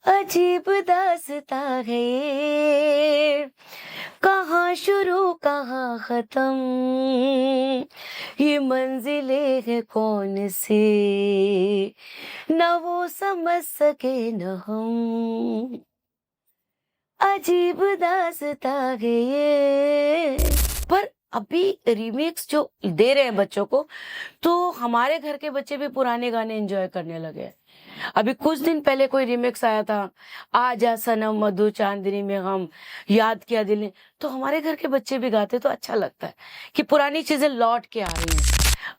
अजीब दास्तां है ये, कहाँ शुरू कहाँ खत्म, ये मंजिलें है कौन सी, न वो समझ सके न हम, अजीब दास्तां है ये। पर अभी रीमिक्स जो दे रहे हैं बच्चों को, तो हमारे घर के बच्चे भी पुराने गाने एंजॉय करने लगे हैं। अभी कुछ दिन पहले कोई रिमिक्स आया था, आजा सनम मधु चांदनी में हम, याद किया दिल ने, तो हमारे घर के बच्चे भी गाते तो अच्छा लगता है कि पुरानी चीजें लौट के आ रही हैं।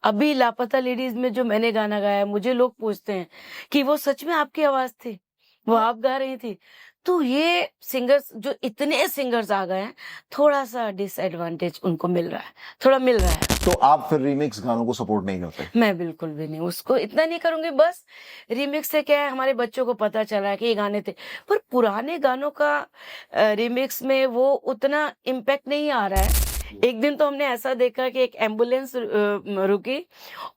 अभी लापता लेडीज में जो मैंने गाना गाया, मुझे लोग पूछते हैं कि वो सच में आपकी आवाज थी, वो आप गा रही थी। तो ये सिंगर्स जो इतने सिंगर्स आ गए हैं, थोड़ा सा डिसएडवांटेज उनको मिल रहा है, थोड़ा मिल रहा है। तो आप फिर रीमिक्स गानों को सपोर्ट नहीं करते? मैं बिल्कुल भी नहीं, उसको इतना नहीं करूंगी। बस रीमिक्स से क्या है, हमारे बच्चों को पता चला है कि ये गाने थे, पर पुराने गानों का रीमिक्स में वो उतना इम्पैक्ट नहीं आ रहा है। एक दिन तो हमने ऐसा देखा कि एक एम्बुलेंस रुकी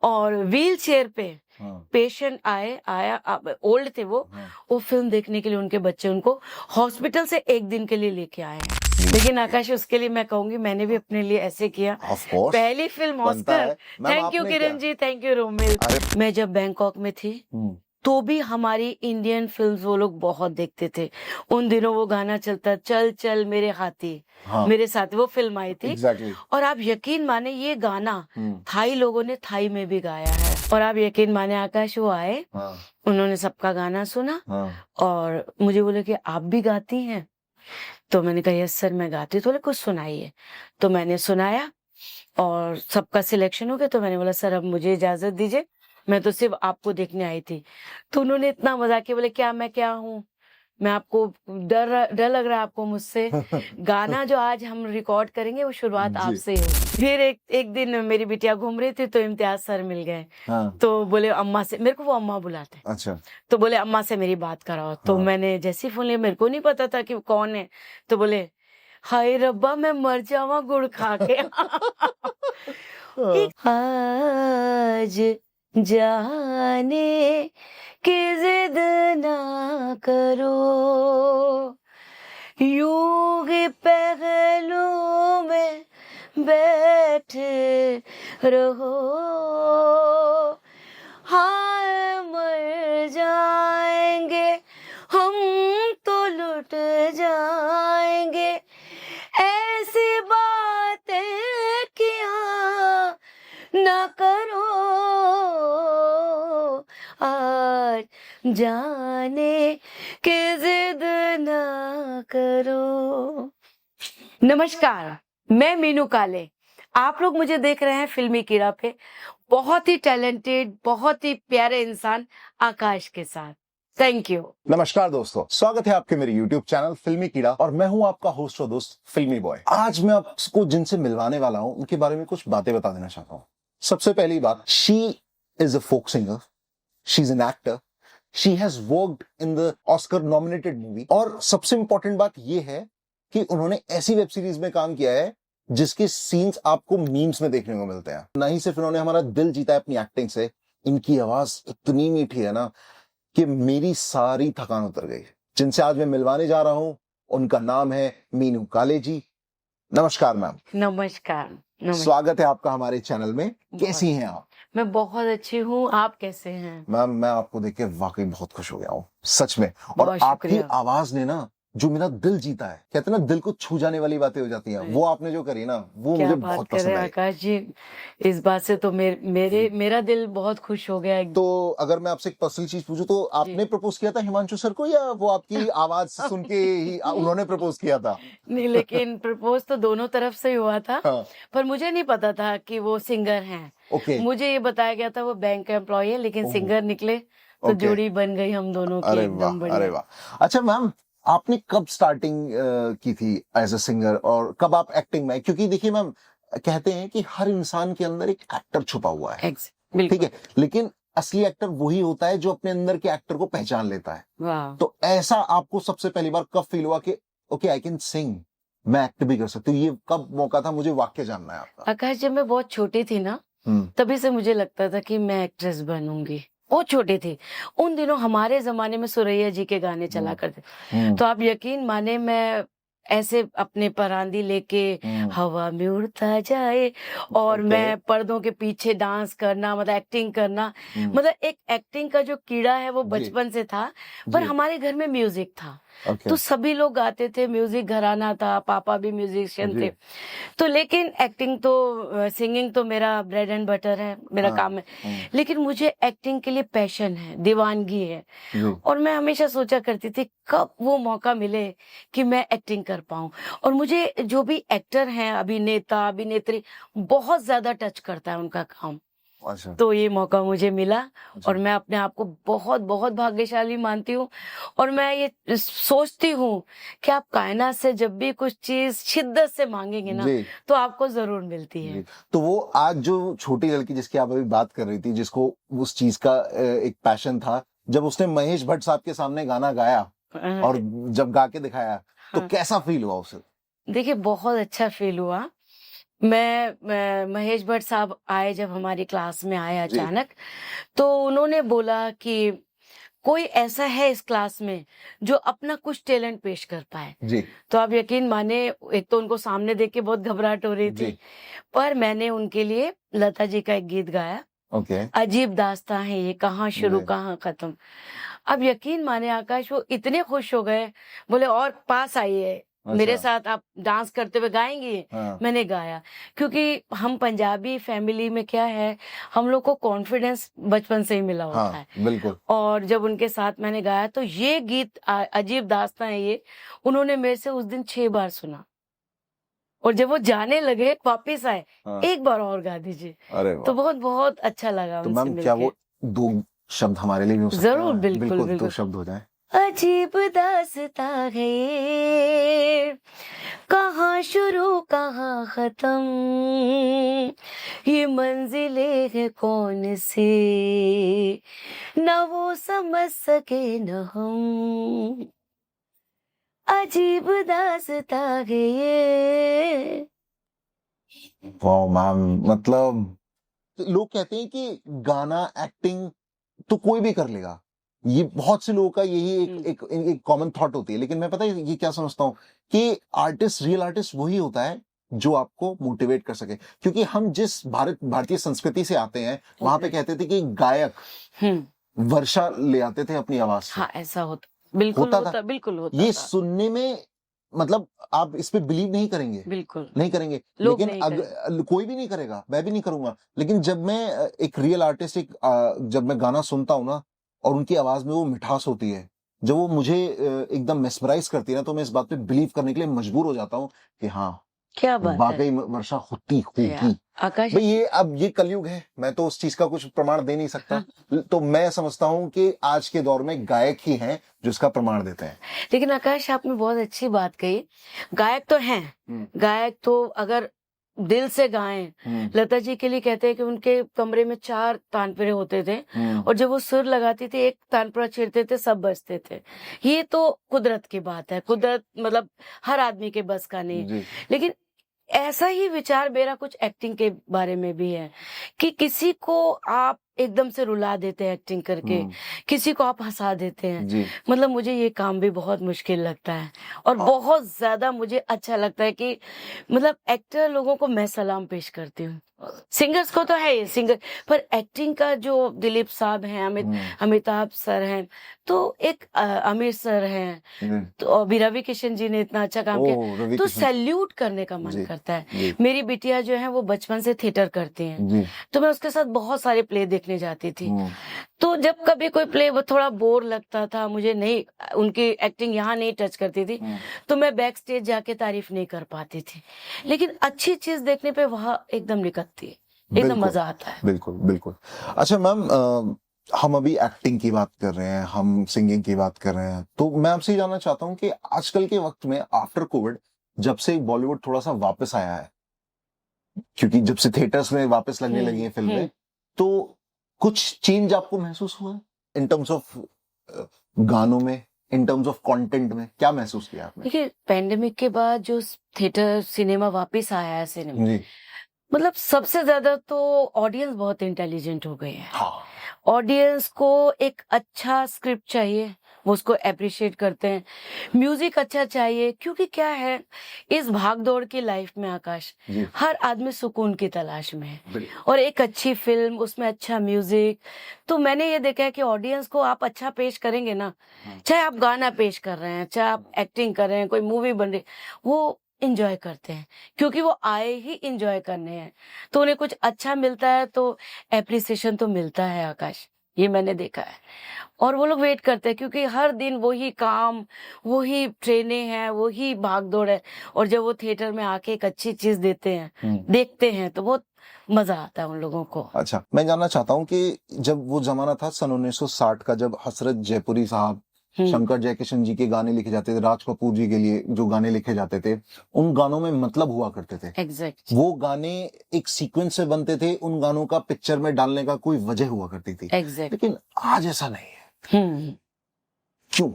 और व्हील चेयर पे पेशेंट आया ओल्ड थे वो फिल्म देखने के लिए उनके बच्चे उनको हॉस्पिटल से एक दिन के लिए लेके आए हैं। लेकिन आकाश, उसके लिए मैं कहूंगी मैंने भी अपने लिए ऐसे किया। पहली film Oscar. Thank you Kiran ji, thank you Romil. मैं जब बैंकॉक में थी तो भी हमारी इंडियन फिल्म्स वो लोग बहुत देखते थे। उन दिनों वो गाना चलता, चल चल मेरे हाथी मेरे साथ, वो फिल्म आई थी। और आप यकीन माने ये गाना थाई लोगों ने थाई में भी गाया है। और आप यकीन माने आकाश, वो आए, उन्होंने सबका गाना सुना और मुझे बोले कि आप भी गाती हैं? तो मैंने कहा यस सर मैं गाती हूँ। तो बोले कुछ सुनाइए। तो मैंने सुनाया और सबका सिलेक्शन हो गया। तो मैंने बोला सर अब मुझे इजाजत दीजिए, मैं तो सिर्फ आपको देखने आई थी। तो उन्होंने इतना मजाक किया, बोले मैं क्या हूँ, मैं आपको डर लग रहा है आपको मुझसे? गाना जो आज हम रिकॉर्ड करेंगे वो शुरुआत आपसे है। फिर एक दिन मेरी बिटिया घूम रही थी तो इम्तियाज सर मिल गए। तो बोले अम्मा से, मेरे को वो अम्मा बुलाते हैं। अच्छा। तो बोले अम्मा से मेरी बात कराओ। तो मैंने जैसी फोन लिया, मेरे को नहीं पता था कि कौन है। तो बोले हाय रब्बा मैं मर जावा गुड़ खा के। आज जाने की जिद ना करो, यूं ही पहलू में बैठ रहो, हाय मर जाएंगे हम तो लुट जाएंगे, ऐसी बातें किया ना करो, आज जाने की जिद ना करो। नमस्कार, मैं मीनू काले। आप लोग मुझे देख रहे हैं फिल्मी कीड़ा पे, बहुत ही टैलेंटेड, बहुत ही प्यारे इंसान आकाश के साथ। Thank you. नमस्कार दोस्तों, स्वागत है आपके मेरे YouTube चैनल फिल्मी कीड़ा और मैं हूं आपका होस्ट और दोस्त फिल्मी बॉय। आज मैं आपको जिनसे मिलवाने वाला हूं उनके बारे में कुछ बातें बता देना चाहता हूं। सबसे पहली बात, she is a folk singer, she is an actor, she has worked in the Oscar nominated movie और सबसे इंपॉर्टेंट बात यह है कि उन्होंने ऐसी वेब सीरीज में काम किया है जिसके सीन्स आपको मीम्स में देखने को मिलते हैं। नहीं सिर्फ इन्होंने हमारा दिल जीता है अपनी एक्टिंग से, इनकी आवाज इतनी मीठी है ना कि मेरी सारी थकान उतर गई। जिनसे आज मैं मिलवाने जा रहा हूं उनका नाम है मीनू काले जी। नमस्कार मैम। नमस्कार। स्वागत है आपका हमारे चैनल में। कैसी हैं आप? मैं बहुत अच्छी हूँ, आप कैसे हैं? मैम मैं आपको देख के वाकई बहुत खुश हो गया हूँ, सच में। और आपकी आवाज ने ना जो मेरा दिल जीता है, कहते हैं ना दिल को छू जाने वाली बातें हो जाती हैं, वो आपने जो करी ना वो मुझे बहुत पसंद आई। आकाश जी, इस बात से तो मेरा दिल बहुत खुश हो गया। तो अगर मैं आपसे एक पर्सनल चीज पूछूं तो आपने प्रपोज किया था हिमांशु सर को या वो आपकी आवाज सुन के ही उन्होंने प्रपोज किया था? नहीं, लेकिन प्रपोज तो दोनों तरफ से ही हुआ था। पर मुझे नहीं पता था कि वो सिंगर हैं। मुझे ये बताया गया था वो बैंक का एम्प्लॉय है, लेकिन सिंगर निकले तो जोड़ी बन गई हम दोनों की एकदम बढ़िया। अरे वाह। अच्छा मैम, आपने कब स्टार्टिंग की थी एज अ सिंगर और कब आप एक्टिंग में? क्योंकि देखिए मैम, कहते हैं कि हर इंसान के अंदर एक एक्टर छुपा हुआ है, ठीक है, लेकिन असली एक्टर वही होता है जो अपने अंदर के एक्टर को पहचान लेता है। तो ऐसा आपको सबसे पहली बार कब फील हुआ कि ओके आई कैन सिंग, मैं एक्ट भी कर सकती हूँ? ये कब मौका था, मुझे वाक्य जानना है आपका। आकाश, जब मैं बहुत छोटी थी ना, तभी से मुझे लगता था कि मैं एक्ट्रेस बनूंगी। बहुत छोटे थे। उन दिनों हमारे ज़माने में सुरैया जी के गाने चला करते थे। तो आप यकीन माने मैं ऐसे अपने परांदी लेके हवा में उड़ता जाए और ओके। मैं पर्दों के पीछे डांस करना मतलब एक्टिंग करना मतलब एक एक्टिंग का जो कीड़ा है वो जी। बचपन से था। पर जी। हमारे घर में म्यूजिक था ओके। तो सभी लोग गाते थे, म्यूजिक घराना था, पापा भी म्यूजिशियन जी। थे। तो लेकिन एक्टिंग तो सिंगिंग तो मेरा ब्रेड एंड बटर है, मेरा हाँ। काम है। लेकिन मुझे एक्टिंग के लिए पैशन है, दीवानगी है जी। और मैं हमेशा सोचा करती थी कब वो मौका मिले कि मैं एक्टिंग कर पाऊं। और मुझे जो भी एक्टर हैं, अभिनेता अभिनेत्री, बहुत ज्यादा टच करता है उनका काम। अच्छा। तो ये मौका मुझे मिला और जी। मैं अपने आप को बहुत बहुत भाग्यशाली मानती हूँ। और मैं ये सोचती हूँ कि आप कायनात से जब भी कुछ चीज शिद्दत से मांगेंगे ना जी। तो आपको जरूर मिलती है। जी। तो वो आज जो छोटी लड़की जिसकी आप अभी बात कर रही थी, जिसको उस चीज का एक पैशन था, जब उसने महेश भट्ट साहब के सामने गाना गाया और जब गा के दिखाया, तो हाँ। कैसा फील हुआ उसे? देखिए बहुत अच्छा फील हुआ। मैं महेश भट्ट साहब आए, जब हमारी क्लास में आए जी। अचानक, तो उन्होंने बोला कि कोई ऐसा है इस क्लास में जो अपना कुछ टैलेंट पेश कर पाए। जी। तो आप यकीन माने, एक तो उनको सामने देख के बहुत घबराहट हो रही थी, जी। पर मैंने उनके लिए लता जी का एक गीत गाया, ओके। अजीब दास्तां है ये, कहाँ शुरू जी। कहाँ खत्म। अब यकीन माने आकाश, वो इतने खुश हो गए, बोले और पास आइए, मेरे अच्छा। साथ आप डांस करते हुए गाएंगी। हाँ। मैंने गाया, क्योंकि हम पंजाबी फैमिली में क्या है, हम लोग को कॉन्फिडेंस बचपन से ही मिला होता हाँ, है। बिल्कुल। और जब उनके साथ मैंने गाया तो ये गीत अजीब दास्तां है ये, उन्होंने मेरे से उस दिन 6 बार सुना। और जब वो जाने लगे वापिस आए, हाँ। एक बार और गा दीजिए। अरे तो वाह! बहुत बहुत अच्छा लगा तो उनसे मैम क्या मिलके। वो 2 शब्द हमारे लिए भी हो सकते जरूर, हैं? बिल्कुल बिल्कुल, 2 बिल्कुल। शब्द हो जाएँ। अजीब दास्तां है ये, कहाँ शुरू कहाँ खत्म, ये मंजिलें है कौन सी, न वो समझ सके न हम, अजीब दास्तां है ये। वाह मैम! मतलब लोग कहते हैं कि गाना, एक्टिंग तो कोई भी कर लेगा। ये बहुत से लोगों का यही एक कॉमन थॉट होती है। लेकिन मैं पता है ये क्या समझता हूँ कि रियल आर्टिस्ट वही होता है जो आपको मोटिवेट कर सके। क्योंकि हम जिस भारतीय संस्कृति से आते हैं, वहां पे कहते थे कि गायक वर्षा ले आते थे अपनी आवाज से। हाँ, ऐसा बिल्कुल होता था। बिल्कुल होता ये था। सुनने में मतलब आप इस पे बिलीव नहीं करेंगे। बिल्कुल नहीं करेंगे। लोग लेकिन नहीं कोई भी नहीं करेगा, मैं भी नहीं करूंगा। लेकिन जब मैं एक रियल आर्टिस्ट जब मैं गाना सुनता हूं ना और उनकी आवाज में वो मिठास होती है, जब वो मुझे एकदम मेस्मराइज करती है ना, तो मैं इस बात पे बिलीव करने के लिए मजबूर हो जाता हूँ कि हाँ, क्या बात है वाकई में वर्षा होती होगी। आकाश। भाई अब ये कलयुग है, मैं तो उस चीज का कुछ प्रमाण दे नहीं सकता। तो मैं समझता हूँ कि आज के दौर में गायक ही हैं जो इसका प्रमाण देते हैं। लेकिन आकाश, आपने बहुत अच्छी बात कही। गायक तो हैं, गायक तो अगर दिल से गाएं, लता जी के लिए कहते हैं कि उनके कमरे में 4 तानपुरे होते थे और जब वो सुर लगाती थी, एक तानपुरा छेड़ते थे, सब बजते थे। ये तो कुदरत की बात है, कुदरत मतलब हर आदमी के बस का नहीं है। लेकिन ऐसा ही विचार मेरा कुछ एक्टिंग के बारे में भी है कि किसी को आप एकदम से रुला देते हैं एक्टिंग करके, किसी को आप हंसा देते हैं। मतलब मुझे ये काम भी बहुत मुश्किल लगता है और बहुत ज्यादा मुझे अच्छा लगता है कि मतलब एक्टर लोगों को मैं सलाम पेश करती हूँ। सिंगर्स को तो है ये सिंगर, पर एक्टिंग का जो दिलीप साहब हैं, अमिताभ सर हैं, तो एक आमिर सर हैं, तो अभी रवि किशन जी ने इतना अच्छा काम किया, तो सैल्यूट करने का मन करता है। मेरी बिटिया जो है वो बचपन से थिएटर करती हैं, तो मैं उसके साथ बहुत सारे प्ले देखने जाती थी। तो जब कभी कोई प्ले थोड़ा बोर लगता था, मुझे नहीं, उनकी एक्टिंग यहाँ नहीं टच करती थी, तो मैं बैक स्टेज जाके तारीफ नहीं कर पाती थी। लेकिन अच्छी चीज देखने पे वहां एकदम निकलती है, एकदम मजा आता है। बिल्कुल बिल्कुल। अच्छा मैम, हम अभी एक्टिंग की बात कर रहे हैं, हम सिंगिंग की बात कर रहे हैं, तो मैं आपसे ये जानना चाहता हूँ कि आजकल के वक्त में आफ्टर कोविड, जब से बॉलीवुड थोड़ा सा वापस आया है, क्योंकि जब से थिएटर्स में वापस लगने लगी हैं फिल्में, तो कुछ चेंज आपको महसूस हुआ इन टर्म्स ऑफ गानों में, इन टर्म्स ऑफ कंटेंट में? क्या महसूस किया आपने? देखिए, पेंडेमिक के बाद जो थिएटर सिनेमा वापस आया है, सिनेमा मतलब सबसे ज्यादा तो ऑडियंस बहुत इंटेलिजेंट हो गई है। हाँ। ऑडियंस को एक अच्छा स्क्रिप्ट चाहिए, वो उसको अप्रिशिएट करते हैं। म्यूजिक अच्छा चाहिए, क्योंकि क्या है, इस भाग दौड़ की लाइफ में आकाश, जी हर आदमी सुकून की तलाश में है। बिल्कुल। और एक अच्छी फिल्म, उसमें अच्छा म्यूजिक, तो मैंने ये देखा है कि ऑडियंस को आप अच्छा पेश करेंगे ना, हाँ। चाहे आप गाना पेश कर रहे हैं, चाहे आप एक्टिंग कर रहे हैं, कोई मूवी बन रही, वो इंजॉय करते हैं, क्योंकि वो आए ही इंजॉय करने हैं। तो उन्हें कुछ अच्छा मिलता है तो एप्रिसिएशन तो मिलता है आकाश, ये मैंने देखा है। और वो लोग वेट करते हैं, क्योंकि हर दिन वही काम, वही ट्रेनें हैं, वही भाग दौड़ है, और जब वो थिएटर में आके एक अच्छी चीज देते हैं, देखते हैं, तो बहुत मजा आता है उन लोगों को। अच्छा, मैं जानना चाहता हूँ कि जब वो जमाना था सन 1960 का, जब हसरत जयपुरी साहब, शंकर जयकिशन जी के गाने लिखे जाते थे, राज कपूर जी के लिए जो गाने लिखे जाते थे, उन गानों में मतलब हुआ करते थे। एग्जैक्ट। वो गाने एक सीक्वेंस से बनते थे, उन गानों का पिक्चर में डालने का कोई वजह हुआ करती थी। एग्जैक्ट। लेकिन आज ऐसा नहीं है। क्यों?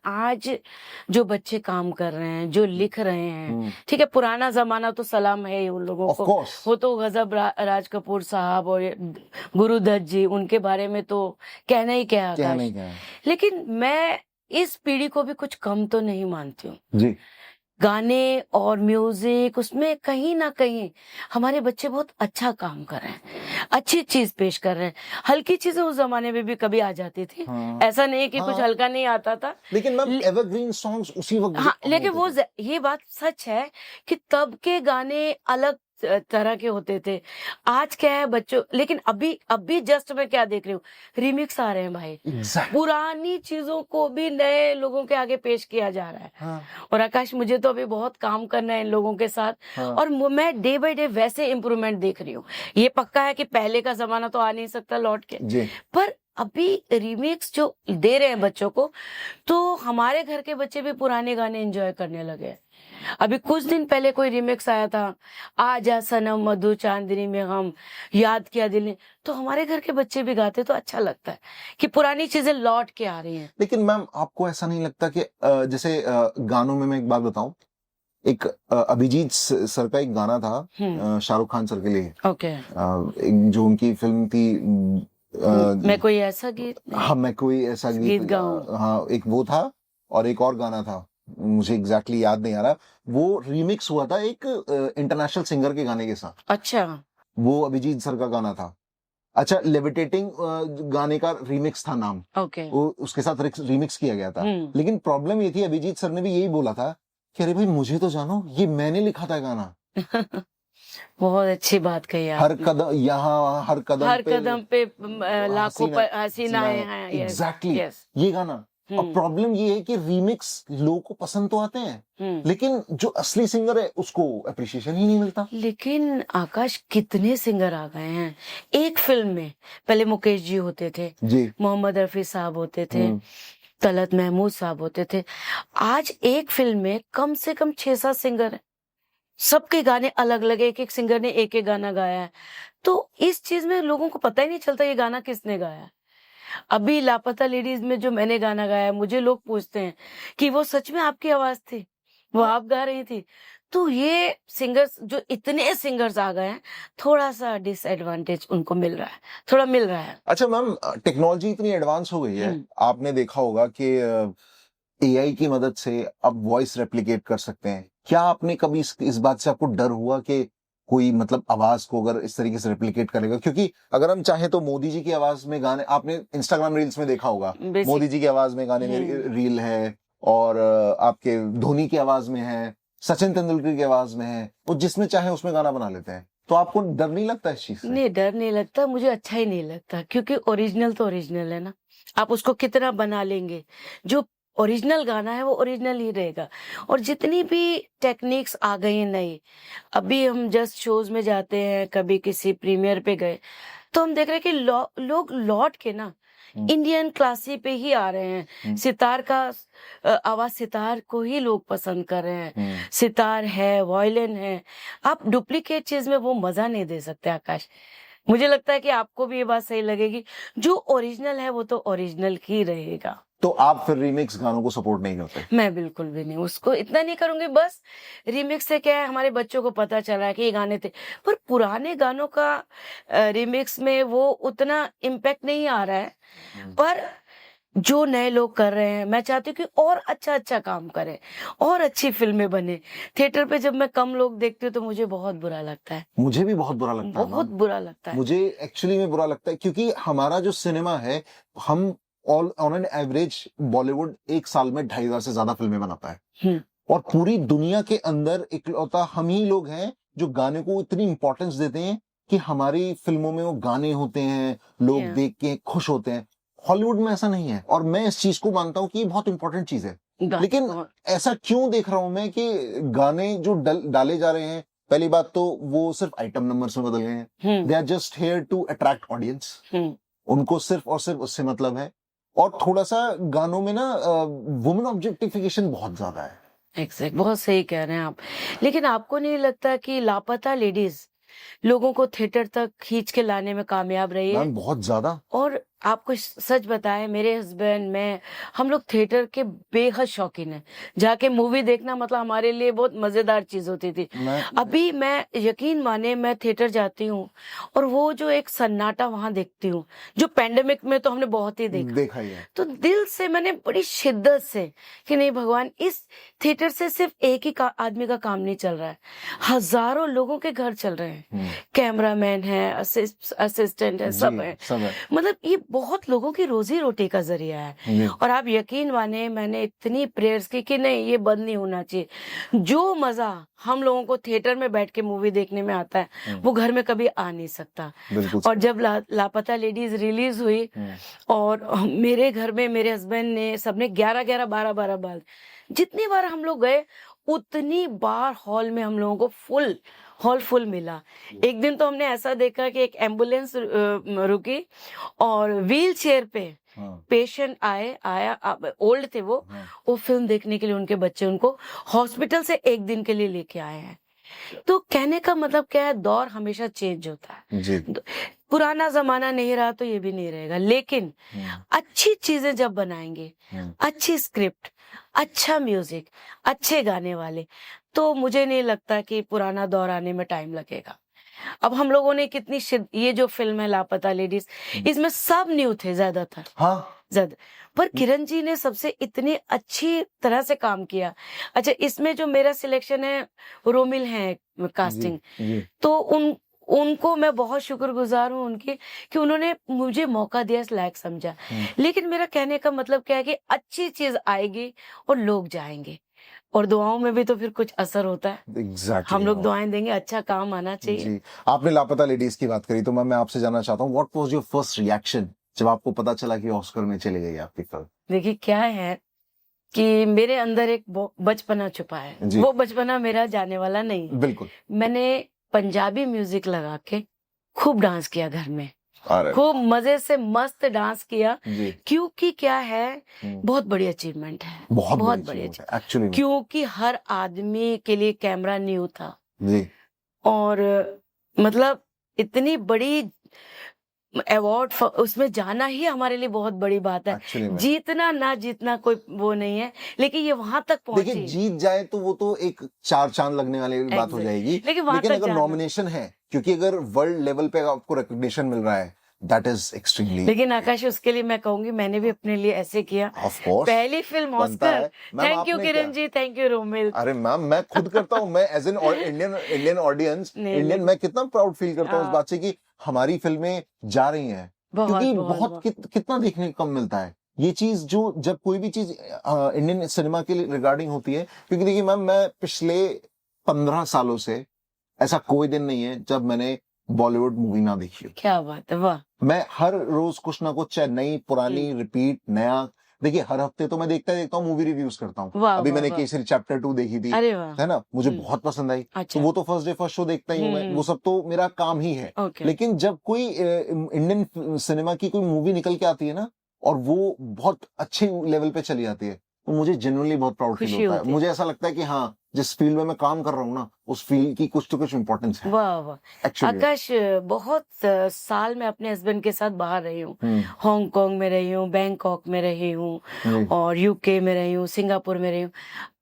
आज जो बच्चे काम कर रहे हैं, जो लिख रहे हैं, ठीक है, पुराना जमाना तो सलाम है ही उन लोगों ऑफ को। कोर्स। वो तो गजब राज कपूर साहब और गुरुदत्त जी, उनके बारे में तो कहना ही क्या क्या आकाश। नहीं क्या है? लेकिन मैं इस पीढ़ी को भी कुछ कम तो नहीं मानती हूँ। जी गाने और म्यूजिक, उसमें कहीं ना कहीं हमारे बच्चे बहुत अच्छा काम कर रहे हैं, अच्छी चीज पेश कर रहे हैं। हल्की चीजें उस जमाने में भी कभी आ जाती थी, हाँ। ऐसा नहीं कि कुछ हाँ। हल्का नहीं आता था। लेकिन मैम एवरग्रीन सॉन्ग्स उसी वक्त हाँ, लेकिन होते वो थे। ये बात सच है कि तब के गाने अलग तरह के होते थे। आज क्या है बच्चों, लेकिन अभी जस्ट मैं क्या देख रही हूँ, रिमिक्स आ रहे हैं भाई। Exact. पुरानी चीजों को भी नए लोगों के आगे पेश किया जा रहा है। हाँ। और आकाश, मुझे तो अभी बहुत काम करना है इन लोगों के साथ। हाँ। और मैं डे बाय डे वैसे इम्प्रूवमेंट देख रही हूँ। ये पक्का है कि पहले का जमाना तो आ नहीं सकता लौट के, जी पर अभी रिमिक्स जो दे रहे हैं बच्चों को, तो हमारे घर के बच्चे भी पुराने गाने एंजॉय करने लगे हैं। अभी कुछ दिन पहले कोई रिमिक्स आया था, आजा सनम मधु चांदनी में हम, याद किया दिल ने, तो हमारे घर के बच्चे भी गाते, तो अच्छा लगता है कि पुरानी चीजें लौट के आ रही हैं। लेकिन मैम आपको ऐसा नहीं लगता कि जैसे गानों में मैं एक बात बताऊं, एक अभिजीत सर का एक गाना था शाहरुख खान सर के लिए, ओके। एक जो उनकी फिल्म थी मैं कोई ऐसा गीत हाँ मैं कोई ऐसा गीत गाऊं। हाँ एक वो था, और एक और गाना था, मुझे एग्जैक्टली याद नहीं आ रहा। वो रीमिक्स हुआ था एक इंटरनेशनल सिंगर के गाने के साथ। अच्छा। वो अभिजीत सर का गाना था। अच्छा, लेविटेटिंग गाने का रीमिक्स था नाम, ओके। वो उसके साथ रीमिक्स किया गया था। लेकिन प्रॉब्लम ये थी, अभिजीत सर ने भी यही बोला था कि अरे भाई मुझे तो जानो, ये मैंने लिखा था गाना। बहुत अच्छी बात कही हर आपने। कदम यहाँ, हर कदम पे लाखों हसीनाएं हैं। एग्जैक्टली ये गाना। और प्रॉब्लम ये है कि रीमिक्स लोगों को पसंद तो आते हैं, लेकिन जो असली सिंगर है उसको अप्रिशिएशन ही नहीं मिलता। लेकिन आकाश, कितने सिंगर आ गए हैं एक फिल्म में। पहले मुकेश जी होते थे जी, मोहम्मद रफी साहब होते थे, तलत महमूद साहब होते थे। आज एक फिल्म में कम से कम 6-7 सिंगर हैं, सबके गाने अलग अलग, एक सिंगर ने एक गाना गाया है। तो इस चीज में लोगों को पता ही नहीं चलता ये गाना किसने गाया है। अभी लापता लेडीज में जो मैंने गाना गाया, मुझे लोग पूछते हैं कि वो सच में आपकी आवाज थी, वो आप गा रही थी। तो ये सिंगर्स, जो इतने सिंगर्स आ गए हैं, थोड़ा सा डिसएडवांटेज उनको मिल रहा है, थोड़ा मिल रहा है। अच्छा मैम, टेक्नोलॉजी इतनी एडवांस हो गई है, आपने देखा होगा कि एआई की मदद से अब वॉइस रेप्लिकेट कर सकते हैं। क्या आपने कभी इस बात से आपको डर हुआ कि कोई मतलब आवाज को अगर इस तरीके से रेप्लिकेट करेगा? क्योंकि अगर हम चाहें तो मोदी जी की आवाज में गाने, आपने इंस्टाग्राम रील्स में देखा होगा, मोदी जी की आवाज में गाने में रील है, और आपके धोनी की आवाज में है, सचिन तेंदुलकर की आवाज में है, वो जिसमें चाहे उसमें गाना बना लेते हैं। तो आपको डर नहीं लगता इस चीज से? नहीं, डर नहीं लगता, मुझे अच्छा ही नहीं लगता, क्योंकि ओरिजिनल तो ओरिजिनल है ना। आप उसको कितना बना लेंगे, जो ओरिजिनल गाना है वो ओरिजिनल ही रहेगा। और जितनी भी टेक्निक्स आ गई हैं नई, अभी हम जस्ट शोज में जाते हैं, कभी किसी प्रीमियर पे गए, तो हम देख रहे हैं कि लोग लौट के ना इंडियन क्लासी पे ही आ रहे हैं। सितार का आवाज, सितार को ही लोग पसंद कर रहे हैं। सितार है, वायलिन है, आप डुप्लीकेट चीज में वो मजा नहीं दे सकते आकाश। मुझे लगता है कि आपको भी ये बात सही लगेगी, जो ओरिजिनल है वो तो ओरिजिनल ही रहेगा। तो आप फिर रीमिक्स गानों को सपोर्ट नहीं करते? मैं बिल्कुल भी नहीं, उसको इतना नहीं करूँगी। बस रीमिक्स से क्या है, हमारे बच्चों को पता चला है कि ये गाने थे, पर पुराने गानों का रीमिक्स में वो उतना इम्पैक्ट नहीं आ रहा है। पर जो नए लोग कर रहे हैं, मैं चाहती हूँ कि और अच्छा-अच्छा काम करें, और अच्छी फ़िल्में बने। थिएटर पे जब मैं कम लोग देखती हूँ तो मुझे बहुत बुरा लगता है, मुझे भी बहुत बुरा लगता है बहुत मैम। बुरा लगता है। मुझे एक्चुअली में बुरा लगता है क्योंकि हमारा जो सिनेमा है, हम all on an average Bollywood एक साल में 2,500 से ज्यादा फिल्में बनाता है, हुँ, और पूरी दुनिया के अंदर इकलौता हम ही लोग हैं जो गाने को इतनी इंपॉर्टेंस देते हैं कि हमारी फिल्मों में वो गाने होते हैं, लोग या देख के खुश होते हैं। हॉलीवुड में ऐसा नहीं है, और मैं इस चीज को मानता हूँ कि ये बहुत इंपॉर्टेंट चीज है। लेकिन बहुत ऐसा क्यों देख रहा हूं मैं कि गाने जो डाले जा रहे हैं, पहली बात तो वो सिर्फ आइटम नंबर्स में बदल गए हैं। हुँ, they are just here to attract audience. हुँ, उनको सिर्फ और सिर्फ उससे मतलब है। और थोड़ा सा गानों में ना वुमेन ऑब्जेक्टिफिकेशन बहुत ज्यादा है। एग्ज़ैक्ट, बहुत सही कह रहे हैं आप। लेकिन आपको नहीं लगता कि लापता लेडीज़ लोगों को थिएटर तक खींच के लाने में कामयाब रही है? मैम बहुत ज्यादा। और आपको सच बताएं, मेरे हस्बैंड, मैं, हम लोग थिएटर के बेहद शौकीन हैं। जाके मूवी देखना मतलब हमारे लिए बहुत मजेदार चीज होती थी। मैं अभी मैं, यकीन माने, मैं थिएटर जाती हूँ और वो जो एक सन्नाटा वहां देखती हूँ, जो पैंडेमिक में तो हमने बहुत ही देखा, देखा ही है। तो दिल से मैंने बड़ी शिद्दत से कि नहीं भगवान, इस थिएटर से सिर्फ एक ही आदमी का काम नहीं चल रहा है, हजारों लोगों के घर चल रहे हैं। कैमरामैन है, असिस्टेंट है, सब जी है। सब है। मतलब ये बहुत लोगों की रोजी रोटी का जरिया है। जी और आप यकीन माने, मैंने इतनी प्रेयर्स की कि नहीं, ये बंद नहीं होना चाहिए। जो मजा हम लोगों को थिएटर में बैठ के मूवी देखने में आता है, वो घर में कभी आ नहीं सकता। बिल्कुल और जब लापता लेडीज रिलीज हुई, और मेरे घर में मेरे हस्बैंड ने, सबने 11-11, 12-12 बार, जितनी बार हम लोग गए उतनी बार हॉल में हम लोगों को हॉल फुल मिला। एक दिन तो हमने ऐसा देखा कि एक एम्बुलेंस रुकी और व्हील चेयर पे पेशेंट आया, ओल्ड थे वो फिल्म देखने के लिए, उनके बच्चे उनको हॉस्पिटल से एक दिन के लिए लेके आए हैं। तो कहने का मतलब क्या है, दौर हमेशा चेंज होता है। जी पुराना जमाना नहीं रहा तो ये भी नहीं रहेगा, लेकिन अच्छी चीजें जब बनाएंगे, अच्छी स्क्रिप्ट, अच्छा म्यूजिक, अच्छे गाने वाले, तो मुझे नहीं लगता कि पुराना दौर आने में टाइम लगेगा। अब हम लोगों ने कितनी ये जो फिल्म है लापता लेडीज, इसमें सब न्यू थे ज्यादातर, ज्यादा, पर किरण जी ने सबसे इतनी अच्छी तरह से काम किया। अच्छा, इसमें जो मेरा सिलेक्शन है, रोमिल है कास्टिंग, तो उनको मैं बहुत शुक्रगुजार हूँ उनकी, कि उन्होंने मुझे मौका दिया, इस लायक समझा। लेकिन मेरा कहने का मतलब क्या है कि अच्छी चीज आएगी और लोग जाएंगे, और दुआओं में भी तो फिर कुछ असर होता है। एग्जैक्टली हम लोग दुआएं देंगे, अच्छा काम आना चाहिए। जी। आपने लापता लेडीज की बात करी, तो मैं आपसे जानना चाहता हूँ, what was your first reaction जब आपको पता चला कि ऑस्कर में चली गई आपकी फिल्म? देखिए क्या है कि मेरे अंदर एक बचपना छुपा है, वो बचपना मेरा जाने वाला नहीं। बिल्कुल। मैंने पंजाबी म्यूजिक लगा के खूब डांस किया घर में, अरे खूब मजे से मस्त डांस किया, जी क्योंकि क्या है, बहुत बड़ी अचीवमेंट है, बहुत बहुत बड़ी बड़ी achievement है एक्चुअली। क्योंकि हर आदमी के लिए कैमरा न्यू था, जी और मतलब इतनी बड़ी अवार्ड उसमें जाना ही हमारे लिए बहुत बड़ी बात है। एक्चुअली में जीतना ना जीतना कोई वो नहीं है, लेकिन ये वहां तक देखिए, पहुंची। जीत जाए तो वो तो एक 4 चांद लगने वाली बात हो Exactly. जाएगी, लेकिन वहां लेकिन तक अगर जाना, नॉमिनेशन है, क्योंकि अगर वर्ल्ड लेवल पे आपको रिकॉग्निशन मिल रहा है, दैट इज एक्सट्रीमली। लेकिन आकाश, उसके लिए मैं कहूंगी, मैंने भी अपने लिए ऐसे किया। ऑफ कोर्स पहली फिल्म बनता ऑस्कर। है मैम। थैंक यू आपने किरण क्या, जी, थैंक यू रोमिल। अरे मैम मैं खुद करता हूँ, मैं एज एन इंडियन ऑडियंस, नहीं, इंडियन, मैं कितना प्राउड फील करता हूँ इस हाँ, बात से कि हमारी फिल्में जा रही हैं, बहुत क्योंकि बहुत बहुत बहुत कितना देखने को कम मिलता है ये चीज, जो जब कोई भी चीज इंडियन सिनेमा के रिगार्डिंग होती है। क्योंकि देखिए मैम, मैं पिछले 15 सालों से ऐसा कोई दिन नहीं है जब मैंने बॉलीवुड मूवी ना देखी हो। क्या बात है, वाह। मैं हर रोज कुछ ना कुछ, चाहे नई पुरानी रिपीट नया, देखिए हर हफ्ते तो मैं देखता हूँ, मूवी रिव्यूज करता हूँ। वाह अभी वाह मैंने वाह, केसरी चैप्टर 2 देखी थी, अरे वाह, है ना, मुझे बहुत पसंद आई। तो अच्छा, वो तो फर्स्ट डे फर्स्ट शो देखता ही हूँ मैं, वो सब तो मेरा काम ही है। ओके, लेकिन जब कोई इंडियन सिनेमा की कोई मूवी निकल के आती है ना, और वो बहुत अच्छे लेवल पे चली जाती है, तो मुझे जेन्युइनली बहुत प्राउड फील खुशी होता है। होती है। मुझे ऐसा लगता है कि हाँ, जिस फील्ड में मैं काम कर रहा हूँ ना, उस फील्ड की कुछ तो कुछ इम्पोर्टेंस है वाह वाह। एक्चुअली। आकाश, बहुत साल मैं अपने हस्बैंड के साथ बाहर रही हूँ। हम्म, हांगकांग में रही हूँ, बैंकॉक में रही हूँ, जी, और यूके में रही हूँ, सिंगापुर में रही हूँ,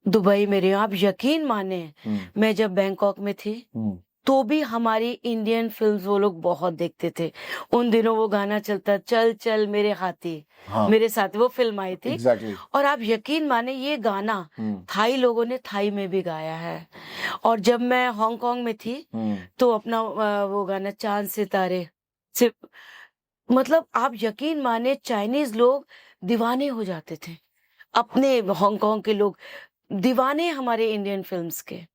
दुबई में रही हूँ। आप यकीन माने, मैं जब बैंकॉक में थी हम्म, तो भी हमारी इंडियन फिल्म्स वो लोग बहुत देखते थे। उन दिनों वो गाना चलता, चल चल मेरे हाथी, हाँ, मेरे साथ, वो फिल्म आई थी। एग्जैक्टली, और आप यकीन माने, ये गाना थाई लोगों ने थाई में भी गाया है। और जब मैं हांगकांग में थी तो अपना वो गाना चांद सितारे, सिर्फ, मतलब आप यकीन माने, चाइनीज लोग दीवाने हो जाते थे, अपने हांगकांग के लोग दीवाने हमारे इंडियन फिल्म्स के।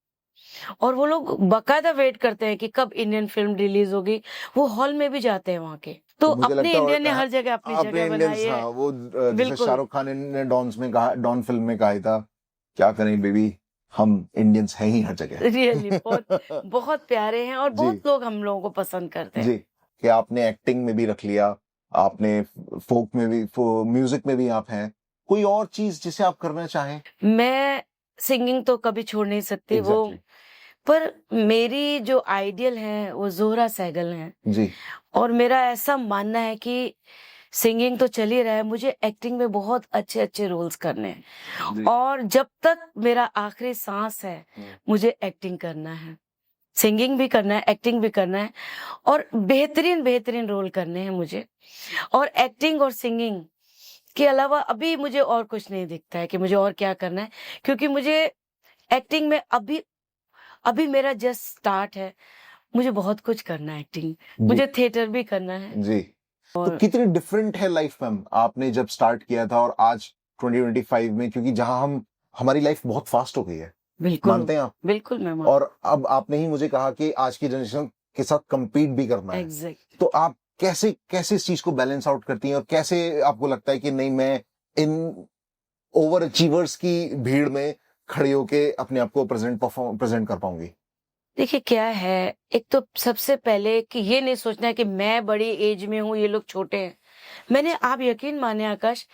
और वो लोग बकायदा वेट करते हैं कि कब इंडियन फिल्म रिलीज होगी, वो हॉल में भी जाते हैं वहां के। तो तो मुझे अपने लगता इंडियन ने है हर जगह अपनी अपने जगह इंडियंस, बनाई हाँ, है। वो जैसे बिल्कुल। शाहरुख खान ने डॉन्स में कहा, डॉन फिल्म में कहा था, क्या करें बेबी, हम इंडियंस हैं ही हर जगह। रियली बहुत बहुत प्यारे हैं, और जी, बहुत लोग हम लोगों को पसंद करते हैं। जी, कि आपने एक्टिंग में भी रख लिया, आपने फोक में भी, म्यूजिक में भी आप हैं। कोई और चीज जिसे आप करना चाहें? मैं सिंगिंग तो कभी छोड़ नहीं सकती, वो, एग्जैक्टली, पर मेरी जो आइडियल है वो जोहरा सहगल हैं। जी, और मेरा ऐसा मानना है कि सिंगिंग तो चल ही रहा है, मुझे एक्टिंग में बहुत अच्छे अच्छे रोल्स करने हैं। जी, और जब तक मेरा आखिरी सांस है, मुझे एक्टिंग करना है, सिंगिंग भी करना है, एक्टिंग भी करना है, और बेहतरीन बेहतरीन रोल करने हैं मुझे। और एक्टिंग और सिंगिंग के अलावा अभी मुझे और कुछ नहीं दिखता है कि मुझे और क्या करना है, क्योंकि मुझे एक्टिंग में अभी अभी मेरा जस्ट स्टार्ट है। मुझे बहुत कुछ करना है, एक्टिंग, जी, मुझे थिएटर भी करना है। जी। तो और कितनी डिफरेंट है लाइफ मैम, आपने जब स्टार्ट किया था और आज 2025 में, क्योंकि जहां हम, हमारी लाइफ बहुत फास्ट हो गई है, बिल्कुल, मानते हैं आप? बिल्कुल मैं और अब आपने ही मुझे कहा कि आज की जनरेशन के साथ compete भी करना है। एग्जैक्ट। तो आप कैसे कैसे इस चीज को बैलेंस आउट करती हैं, और कैसे आपको लगता है कि नहीं, मैं इन ओवर अचीवर्स की भीड़ में खड़े होके अपने आप को प्रेजेंट कर पाऊंगी? देखिए क्या है, एक तो सबसे पहले कि ये नहीं सोचना है कि मैं बड़ी एज में हूँ, ये लोग छोटे हैं। मैंने, आप यकीन माने आकाश,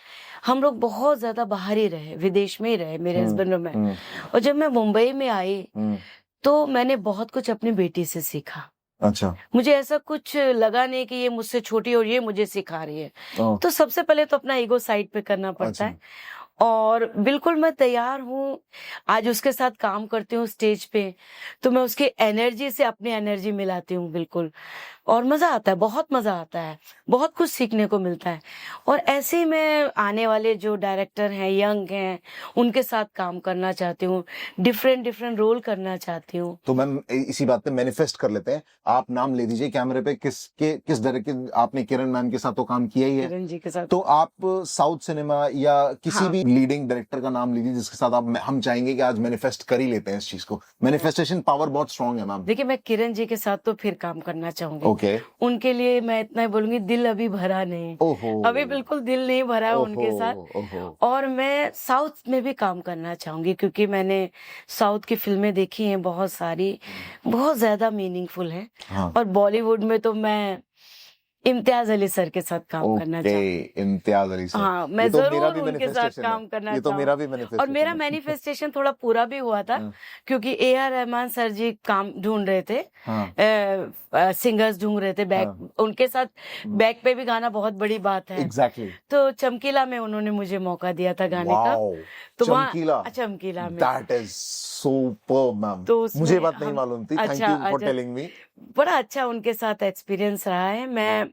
हम लोग बहुत ज्यादा बाहर ही रहे, विदेश में ही रहे, मेरे हस्बैंड और मैं। और जब मैं मुंबई में आई तो मैंने बहुत कुछ अपनी बेटी से सीखा। अच्छा, मुझे ऐसा कुछ लगा नहीं कि ये मुझसे छोटी और ये मुझे सिखा रही है। ओ, तो सबसे पहले तो अपना ईगो साइड पे करना पड़ता अच्छा, है। और बिल्कुल मैं तैयार हूँ, आज उसके साथ काम करती हूँ स्टेज पे, तो मैं उसकी एनर्जी से अपनी एनर्जी मिलाती हूँ, बिल्कुल। और मजा आता है, बहुत मजा आता है, बहुत कुछ सीखने को मिलता है। और ऐसे ही मैं आने वाले जो डायरेक्टर हैं, यंग हैं, उनके साथ काम करना चाहती हूँ, डिफरेंट डिफरेंट रोल करना चाहती हूँ। तो मैम इसी बात पे मैनिफेस्ट कर लेते हैं। आप नाम ले दीजिए कैमरे पे, किस तरह के, आपने किरण मैम के साथ तो काम किया ही है, किरण जी के साथ। तो आप साउथ सिनेमा या किसी हाँ। भी लीडिंग डायरेक्टर का नाम लीजिए जिसके साथ आप, हम चाहेंगे कि आज मैनिफेस्ट कर ही लेते हैं इस चीज को। मैनिफेस्टेशन पावर बहुत स्ट्रांग है मैम। देखिए, मैं किरण जी के साथ तो फिर काम करना चाहूंगी। ओके, उनके लिए मैं इतना ही बोलूंगी, दिल अभी भरा नहीं, ओहो, अभी बिल्कुल दिल नहीं भरा है ओहो, उनके साथ। ओहो, और मैं साउथ में भी काम करना चाहूंगी, क्योंकि मैंने साउथ की फिल्में देखी हैं बहुत सारी, बहुत ज्यादा मीनिंगफुल हैं। हाँ, और बॉलीवुड में तो मैं इम्तियाज अली सर के साथ काम करना ओके, चाहूंगी। इम्तियाज अली सर, हाँ, ये मैं तो मेरा जरूर भी उनके साथ मैनिफेस्टेशन है, काम करना ये तो मेरा भी और मेरा मैनिफेस्टेशन है। मैनिफेस्टेशन थोड़ा पूरा भी हुआ था, हाँ, क्योंकि ए आर रहमान सर जी काम ढूंढ रहे थे, हाँ, सिंगर्स ढूंढ रहे थे बैक, हाँ, उनके साथ बैक पे भी गाना बहुत बड़ी बात है। एग्जैक्टली, तो चमकीला में उन्होंने मुझे मौका दिया था गाने का। वाओ, तो चमकीला, चमकीला में, दैट इज सुपर्ब मैम, तो मुझे उसमें बात नहीं हम, मालूम थी, थैंक अच्छा यू फॉर अच्छा, टेलिंग मी। बड़ा अच्छा उनके साथ एक्सपीरियंस रहा है। मैं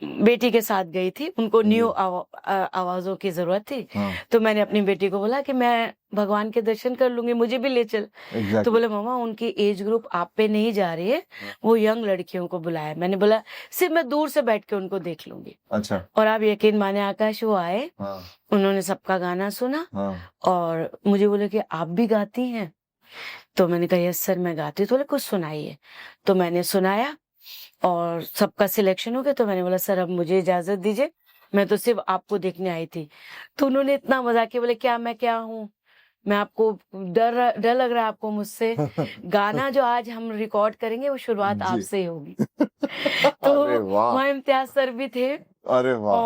बेटी के साथ गई थी, उनको न्यू आवाजों की जरूरत थी, हाँ, तो मैंने अपनी बेटी को बोला कि मैं भगवान के दर्शन कर लूंगी, मुझे भी ले चल। तो एग्जैक्टली, बोले मामा, उनकी एज ग्रुप आप पे नहीं जा रही है, वो यंग लड़कियों को बुलाया। मैंने बोला सिर्फ मैं दूर से बैठ के उनको देख लूंगी। अच्छा, और आप यकीन माने आकाश, वो आए, हाँ, उन्होंने सबका गाना सुना, हाँ, और मुझे बोले कि आप भी गाती हैं? तो मैंने कहा यस सर मैं गाती हूँ। तो बोले कुछ सुनाइए। तो मैंने सुनाया और सबका सिलेक्शन हो गया। तो मैंने बोला सर अब मुझे इजाजत दीजिए, मैं तो सिर्फ आपको देखने आई थी। तो उन्होंने इतना मजाक किया, बोले क्या मैं क्या हूँ, मैं आपको डर डर लग रहा है आपको मुझसे? गाना जो आज हम रिकॉर्ड करेंगे वो शुरुआत जी, आपसे ही होगी। अरे तो वाह, वहाँ इम्तियाज सर भी थे, अरे वाह।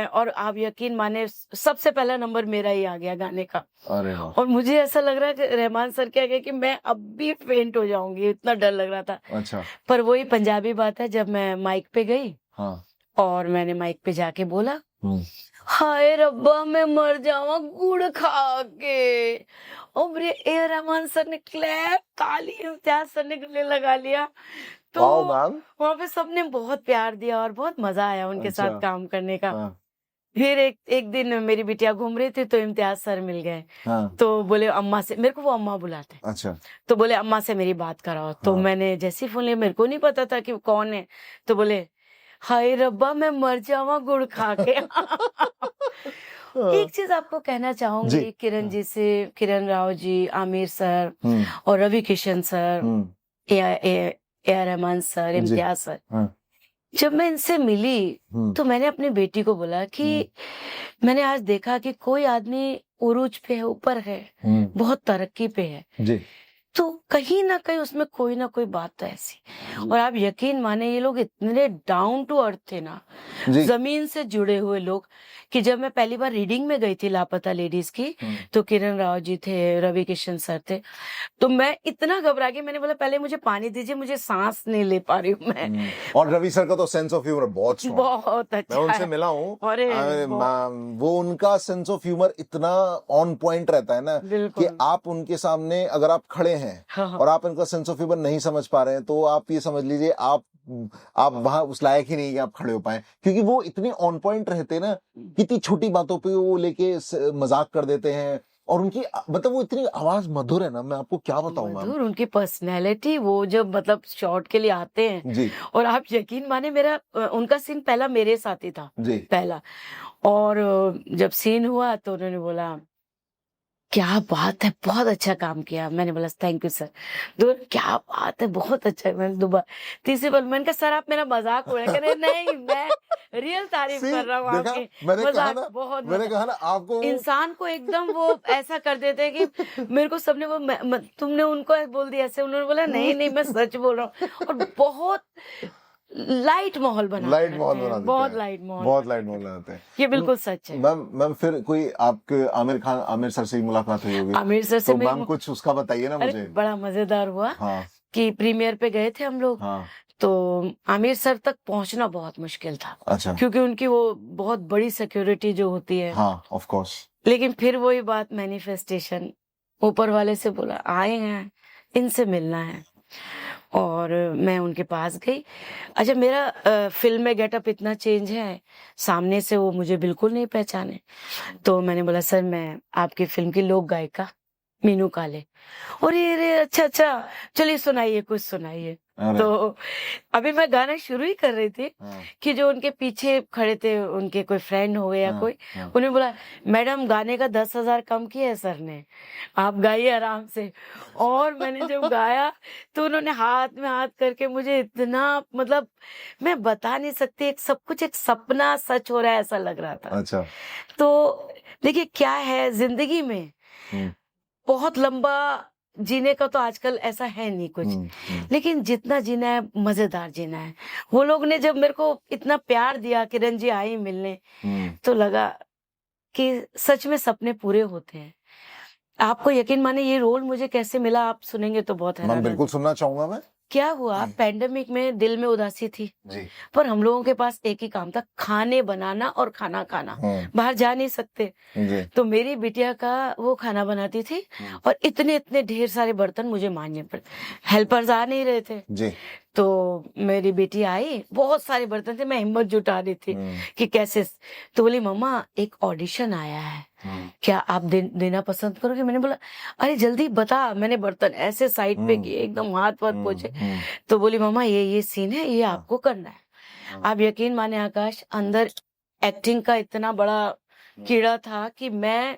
और आप यकीन माने सबसे पहला नंबर मेरा ही आ गया गाने का। अरे वाह। और मुझे ऐसा लग रहा है कि रहमान सर के आगे कि मैं अब भी फेंट हो जाऊंगी, इतना डर लग रहा था। अच्छा। पर वही पंजाबी बात है, जब मैं माइक पे गई हाँ। और मैंने माइक पे जाके बोला, हाय रब्बा मैं मर जावा गुड़ खा के, और मेरे ए रहमान सर ने क्लैप, ताली इम्तियाज सर ने गले लगा लिया। तो वाओ मैम। वहां पे सबने बहुत प्यार दिया और बहुत मजा आया उनके अच्छा। साथ काम करने का। हाँ। फिर एक दिन मेरी बिटिया घूम रही थी तो इम्तियाज सर मिल गए। हाँ। तो बोले अम्मा से, मेरे को वो अम्मा बुलाते हैं, अच्छा। तो बोले अम्मा से मेरी बात कराओ। तो हाँ। मैंने जैसे ही फोन लिया, मेरे को नहीं पता था कि वो कौन है, तो बोले हाय रब्बा मैं मर जावा गुड़ खा के। एक चीज आपको कहना जी। चाहूंगी, किरण जी से, किरण राव जी, आमिर सर हम्म। और रवि किशन सर, हम्म। ए आर रहमान सर, जी। इम्तियाज सर, हाँ। जब मैं इनसे मिली तो मैंने अपनी बेटी को बोला कि मैंने आज देखा कि कोई आदमी उरूज पे है, ऊपर है, बहुत तरक्की पे है, जी। तो कहीं ना कहीं उसमें कोई ना कोई बात तो ऐसी। और आप यकीन माने ये लोग इतने डाउन टू अर्थ थे ना, जी। जमीन से जुड़े हुए लोग, कि जब मैं पहली बार रीडिंग में गई थी लापता लेडीज की, तो किरण राव जी थे, रवि किशन सर थे, तो मैं इतना घबरा गई, मैंने बोला पहले मुझे पानी दीजिए, मुझे सांस नहीं ले पा रही हूँ मैं। और रवि सर का तो सेंस ऑफ ह्यूमर बहुत स्ट्रॉन्ग, बहुत मैं अच्छा उनसे है। मिला हूँ। अरे वो उनका सेंस ऑफ ह्यूमर इतना ऑन पॉइंट रहता है ना कि बिल्कुल। आप उनके सामने अगर आप खड़े हैं हाँ। और आप इनका सेंस ऑफ ह्यूमर नहीं समझ पा रहे हैं, तो आप ये समझ लीजिए आप वहां उस लायक ही नहीं कि आप खड़े हो पाए, क्योंकि वो इतने ऑन पॉइंट रहते हैं ना, कितनी छोटी बातों पे वो लेके मजाक कर देते हैं। और उनकी मतलब वो इतनी आवाज मधुर है ना, मैं आपको क्या बताऊं मैम। मधुर उनकी पर्सनैलिटी, वो जब मतलब शॉट के लिए आते हैं जी। और आप यकीन माने मेरा उनका सीन पहला मेरे साथ ही था जी। पहला। और जब सीन हुआ तो उन्होंने बोला क्या बात है, बहुत अच्छा काम किया। मैंने बोला थैंक यू सर। क्या बात है, बहुत अच्छा। मैंने दोबारा तीसरी बार मैंने कहा सर आप मेरा मजाक उड़ा, कह रहे नहीं मैं रियल तारीफ कर रहा हूँ देखा, आपकी। मैंने कहा मजाक ना, बहुत मैंने मजाक। कहा ना आपको इंसान को एकदम वो ऐसा कर देते हैं कि मेरे को सबने वो तुमने उनको बोल दिया ऐसे, उन्होंने बोला नहीं नहीं मैं सच बोल रहा हूँ। और बहुत लाइट माहौल बना लाइट माहौल बना देते बहुत हैं, लाइट माहौल, बहुत लाइट माहौल बनाते हैं। ये बिल्कुल सच है। मैम फिर कोई आपके आमिर सर से मुलाकात हुई होगी, आमिर सर से तो मैम कुछ उसका बताइए ना अरे मुझे। बड़ा मजेदार हुआ। हाँ। कि प्रीमियर पे गए थे हम लोग। हाँ। तो आमिर सर तक पहुंचना बहुत मुश्किल था। अच्छा। क्योंकि उनकी वो बहुत बड़ी सिक्योरिटी जो होती है। हाँ ऑफ कोर्स। लेकिन फिर वही बात, मैनिफेस्टेशन, ऊपर वाले से बोला आए हैं, इनसे मिलना है, और मैं उनके पास गई। अच्छा मेरा फिल्म में गेटअप इतना चेंज है, सामने से वो मुझे बिल्कुल नहीं पहचाने। तो मैंने बोला सर मैं आपकी फिल्म की लोक गायिका मीनू काले। और ये अच्छा चलिए सुनाइए, कुछ सुनाइए। तो अभी मैं गाना शुरू ही कर रही थी कि जो उनके पीछे खड़े थे, उनके कोई फ्रेंड हो गए या कोई, उन्हें बोला मैडम गाने का 10,000 कम किया है सर ने, आप गाइए आराम से। और मैंने जब गाया तो उन्होंने हाथ में हाथ करके मुझे इतना, मतलब मैं बता नहीं सकती, एक सब कुछ एक सपना सच हो रहा है ऐसा लग रहा था। अच्छा। तो देखिए क्या है जिंदगी में, बहुत लंबा जीने का तो आजकल ऐसा है नहीं कुछ, लेकिन जितना जीना है मजेदार जीना है। वो लोग ने जब मेरे को इतना प्यार दिया, किरण जी आई मिलने, तो लगा कि सच में सपने पूरे होते हैं। आपको यकीन माने ये रोल मुझे कैसे मिला, आप सुनेंगे तो बहुत हैरान। बिल्कुल सुनना चाहूंगा मैं। क्या हुआ, पैंडेमिक में दिल में उदासी थी जी। पर हम लोगों के पास एक ही काम था, खाने बनाना और खाना खाना। बाहर जा नहीं सकते जी। तो मेरी बिटिया का वो खाना बनाती थी और इतने इतने ढेर सारे बर्तन मुझे मांजने पड़े, हेल्पर्स आ नहीं रहे थे जी। तो मेरी बेटी आई, बहुत सारे बर्तन थे, मैं हिम्मत जुटा रही थी कि कैसे। तो बोली मम्मा एक ऑडिशन आया है, क्या आप देना पसंद करोगे। मैंने बोला अरे जल्दी बता। मैंने बर्तन ऐसे साइड पे किए, एकदम हाथ वाथ पोछे। तो बोली मम्मा ये सीन है, ये आपको करना है। आप यकीन माने आकाश, अंदर एक्टिंग का इतना बड़ा कीड़ा था कि मैं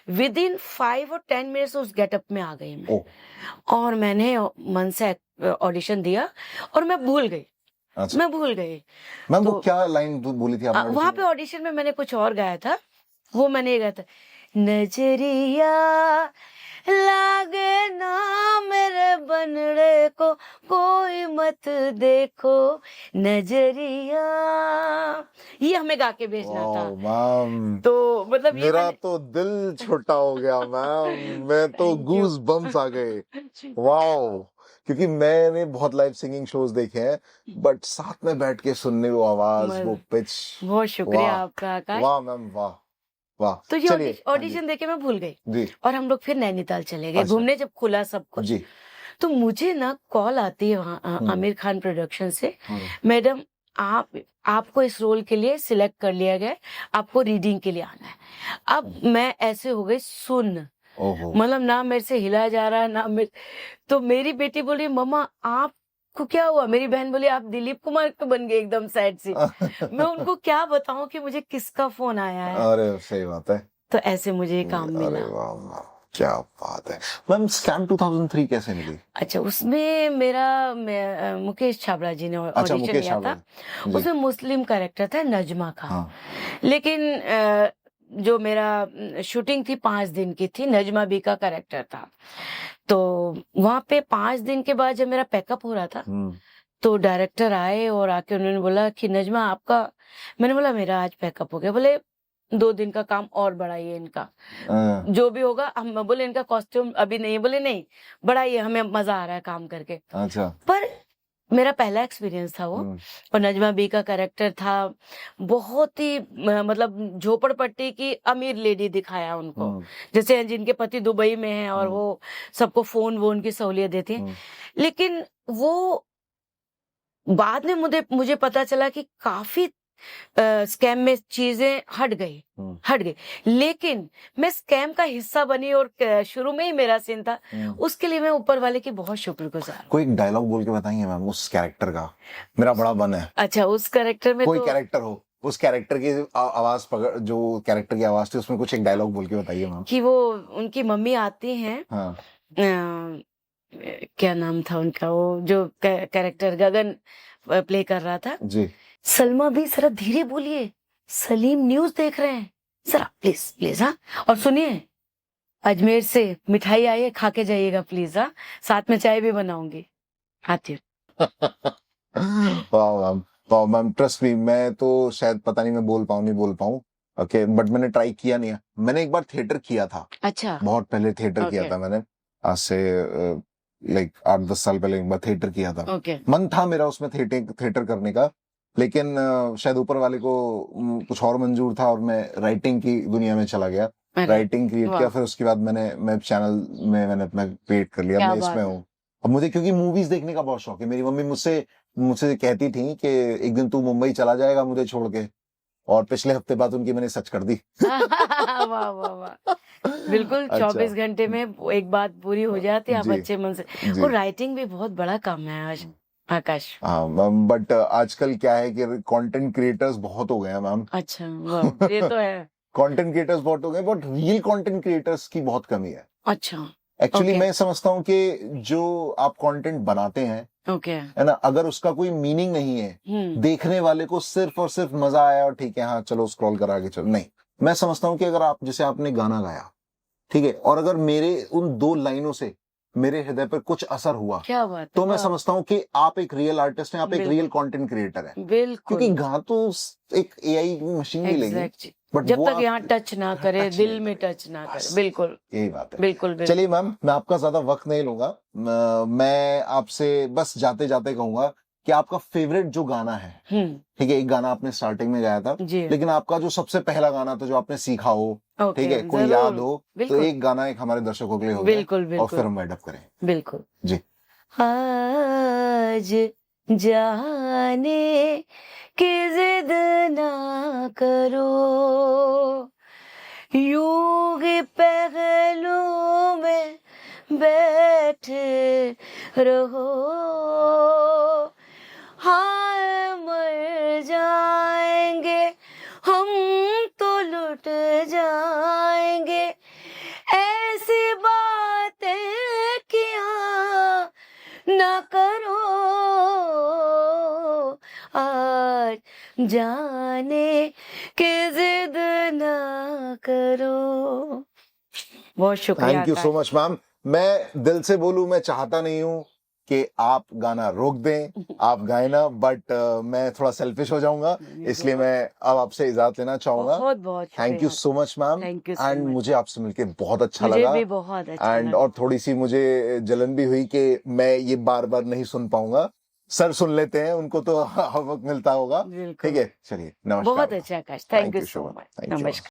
विद इन 5 और 10 मिनट्स उस गेटअप में आ गई मैं। और मैंने मन से ऑडिशन दिया और मैं भूल गई। अच्छा। मैं भूल गई। मैम वो क्या लाइन बोली थी आपने? वहां पे ऑडिशन में मैंने कुछ और गाया था, वो मैंने ये गाया था, नजरिया लागे ना मेरे बनड़े को कोई मत देखो नजरिया, ये हमें गा के भेजना था। वाह मैम, तो मतलब ये मेरा मैंने तो दिल छोटा हो गया मैम, मैं तो थैंक यू। गूज बम्स आ गए। वाओ, क्योंकि मैंने बहुत लाइव सिंगिंग शोज देखे हैं, बट साथ में बैठ के सुनने वो आवाज, वो पिच, बहुत शुक्रिया वाह आपका आकाश। वाह मैम, वाह वाह। तो ये चलिए, हाँ जी ऑडिशन देके मैं भूल गई जी, और हम लोग फिर नैनीताल चले गए अच्छा घूमने, जब खुला सब कुछ। जी, तो मुझे ना कॉल आती है वहाँ आमिर खान प्रोडक्शन से, मैडम आपको इस रोल के लिए सिलेक्ट कर लिया गया है, आपको रीडिंग के लिए आना है। अब मैं ऐसे हो गई सुन, ओहो, मतलब ना मेरे से हिला जा रहा है ना मेरे। तो मेरी बेटी बोली मम्मा आपको क्या हुआ, मेरी बहन बोली आप दिलीप कुमार तो बन गए एकदम साइड से। मैं उनको क्या बताऊं कि मुझे किसका फोन आया है। अरे सही बात है। तो ऐसे मुझे ये काम अरे मिला। वाह वाह, क्या बात है मैम। स्कैम 2003 कैसे मिली? अच्छा, उसमें मेरा मुकेश छाबड़ा जी ने अच्छा, ऑडिशन मुकेश लिया छाबड़ा था। जी, उसमें मुस्लिम कैरेक्टर था नजमा का। हाँ, लेकिन जो मेरा शूटिंग थी 5 दिन की थी, नजमा बी का कैरेक्टर था। तो वहां पे 5 दिन के बाद जब मेरा पैकअप हो रहा था, तो डायरेक्टर आए और आके उन्होंने बोला कि नजमा आपका, मैंने बोला मेरा आज पैकअप हो गया। बोले 2 दिन का काम और बढ़ाइए इनका, जो भी होगा हम। बोले इनका कॉस्ट्यूम अभी नहीं है, बोले नहीं बढ़ाइए, हमें मजा आ रहा है काम करके। अच्छा, पर मेरा पहला एक्सपीरियंस था वो, और नजमा बी का कैरेक्टर था, बहुत ही मतलब झोपड़पट्टी की अमीर लेडी दिखाया उनको, जैसे जिनके पति दुबई में हैं और वो सबको फोन वोन की सहूलियत देती है। लेकिन वो बाद में मुझे पता चला कि काफी स्कैम में चीजें हट गई। लेकिन मैं स्कैम का हिस्सा बनी और शुरू में ही मेरा सीन था, उसके लिए मैं ऊपर वाले की बहुत शुक्रगुजार हूँ। कोई एक डायलॉग बोल के बताएंगे मैम उस कैरेक्टर का? मेरा बड़ा मन है। अच्छा, उस कैरेक्टर में कोई तो कैरेक्टर हो, उस कैरेक्टर की आवाज पकड़, जो कैरेक्टर की आवाज थी उसमें कुछ एक डायलॉग बोल के बताइए मैम। कि वो उनकी मम्मी आती हैं, हाँ, क्या नाम था उनका, वो जो कैरेक्टर गगन प्ले कर रहा था जी, सलमा भी जरा धीरे बोलिए, सलीम न्यूज देख रहे हैं, जरा प्लीज प्लीज। हाँ, और सुनिए अजमेर से मिठाई आई है, खा के जाइएगा प्लीज। हाँ, साथ में चाय भी बनाऊंगी, आती हूँ। वाह मैम, वाह मैम, ट्रस्ट मी, मैं तो शायद पता नहीं मैं बोल पाऊँ नहीं बोल पाऊँ, ओके, बट मैंने ट्राई किया नहीं है। मैंने एक बार थिएटर किया था, अच्छा, बहुत पहले थिएटर किया ओके था मैंने, आज से लाइक 8-10 साल पहले एक बार थिएटर किया था। ओके। मन था मेरा उसमें थिएटर करने का, लेकिन शायद ऊपर वाले को कुछ और मंजूर था और मैं राइटिंग की दुनिया में चला गया, अरे राइटिंग क्रिएट वाह, किया। फिर उसके बाद मैंने चैनल में मैंने अपना क्रिएट कर लिया, क्या मैं बात इसमें है। हूँ। अब मुझे क्योंकि मूवीज देखने का बहुत शौक है, मेरी मम्मी मुझसे कहती थी कि एक दिन तू मुंबई चला जाएगा मुझे छोड़ के, और पिछले हफ्ते बाद उनकी मैंने सच कर दी। वाह वाह वाह, बिल्कुल अच्छा, 24 घंटे में एक बात पूरी हो जाती है, आप जी अच्छे मन से। जी, और राइटिंग भी बहुत बड़ा काम है आज, आकाश। हाँ मैम, बट आजकल क्या है कि कंटेंट क्रिएटर्स बहुत हो गए हैं मैम। अच्छा, वाह, ये तो है। कंटेंट क्रिएटर्स बहुत हो गए, बट रियल कंटेंट क्रिएटर्स की बहुत कमी है। अच्छा, एक्चुअली ओके मैं समझता हूँ कि जो आप कंटेंट बनाते हैं, ओके, है ना, अगर उसका कोई मीनिंग नहीं है, देखने वाले को सिर्फ और सिर्फ मजा आया और ठीक है हाँ चलो स्क्रॉल करा के चलो, नहीं। मैं समझता हूँ कि अगर आप, जैसे आपने गाना गाया, ठीक है, और अगर मेरे उन 2 लाइनों से मेरे हृदय पर कुछ असर हुआ, क्या बात तो है, मैं वाह, समझता हूँ कि आप एक रियल आर्टिस्ट हैं, आप एक रियल बिल्कुल कंटेंट क्रिएटर हैं। क्योंकि बिल्कुल, गा तो एक एआई मशीन भी लेगी, एग्जैक्ट, बट जब वो तक आप यहाँ टच ना करे, टच दिल नहीं में करेगी, टच ना करे, बस बिल्कुल यही बात है। बिल्कुल बिल्कुल। चलिए मैम, मैं आपका ज्यादा वक्त नहीं लूंगा, मैं आपसे बस जाते जाते कहूंगा कि आपका फेवरेट जो गाना है, ठीक है, एक गाना आपने स्टार्टिंग में गाया था, जी, लेकिन आपका जो सबसे पहला गाना था जो आपने सीखा हो, ओके, ठीक है, कोई जरूर, याद हो, तो बिल्कुल एक गाना एक हमारे दर्शकों के लिए हो जाए, बिल्कुल और बिल्कुल फिर हम वाइंड अप करें बिल्कुल। जी। आज जाने की जिद ना करो, यूं ही पहलू में बैठे रहो, हाय मर जाएंगे हम तो लुट जाएंगे, ऐसी बातें किया ना करो, आज जाने की जिद ना करो। बहुत शुक्रिया thank you so Akash. Much ma'am. मैं दिल से बोलूं, मैं चाहता नहीं हूं कि आप गाना रोक दें, आप गाएं ना, बट मैं थोड़ा सेल्फिश हो जाऊंगा, इसलिए मैं अब आपसे इजाजत लेना चाहूंगा। बहुत बहुत थैंक यू शुक्रिया। So much ma'am, thank you so and much. मुझे आपसे मिलके बहुत अच्छा मुझे लगा, भी बहुत अच्छा एंड लगा। और थोड़ी सी मुझे जलन भी हुई कि मैं ये बार बार नहीं सुन पाऊंगा। सर सुन लेते हैं, उनको तो वक्त मिलता होगा। बिल्कुल। ठीक है, चलिए, नमस्कार बहुत मैम। अच्छा Akash, thank thank you you so Shobha, much. Thank you. नमस्कार।